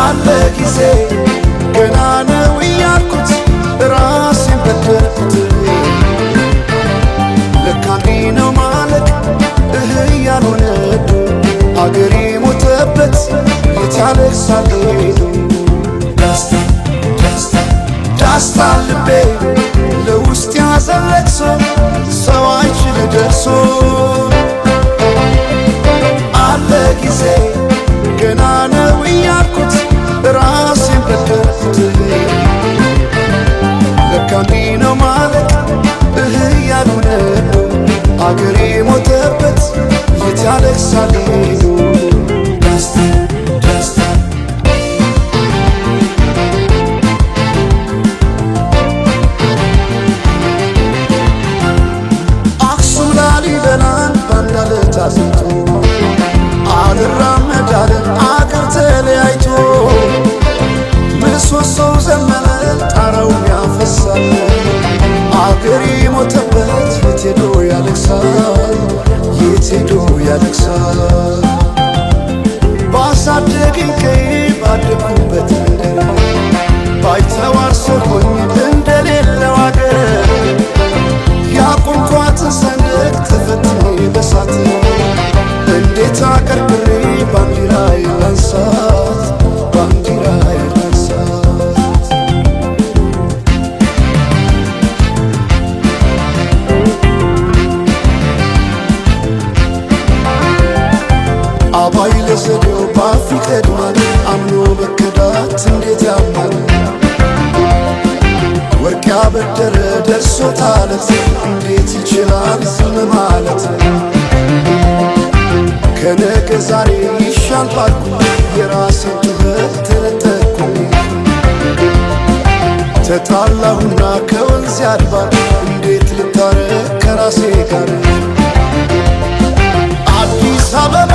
አለ ጊዜ ገና ነው እያልኩት ራሴን በደልኩት ለካ እንዲህ ነው ማለቅ ያልሆነ አገሬ ሞተበት የት ያለቅሳል ሄዶ ዳስታ ልቤ ለውስጥ ያዘን ለቅሶ ሰው አይችል ደርሶ አለ ጊዜ ገና ነው እያልኩት ራሴን በደልኩት ለካ እንዲህ ነው ማለቅ ያልሆነ አገሬ ሞተበት የት ያለቅሳል ሄዶ አክሱም ላሊበላን ባንድ ዓለት አዝምቶ አልራመድ አለ አገር ተለያይቶ ምሰሶው ዘመነ ጣራው ያፈሳል አገሬ ሞተበት የት ሄዶ ያለቅሳል የት ሄዶ ያለቅሳል ባሳደገኝ ቀዬ ባደኩበት መንደር ባይተዋር ሰው ሆኜ እንደሌለው አገር ያቆምኳትን ሰንደቅ ተፈትኜ በሳት እንዴት አቀርቅሬ ባንዲራዬን ላንሳት ባንዲራዬን ላንሳት አባይ ለዘዴው ባፍ ይቀድማል አምኖ መከዳት እንዴት ያማል ወርቅ ያበደረ ደርሶታለት እንዴት ይችላል ዝም ማለት ከነገ ዛሬ ይሻል ባልኩ የራሴን ጥበት ተነጠቅኩኝ ተጣላሁና ከወንዝ አድባር እንዴት ልታረቅ ከራሴ ጋር አዲስ አበባ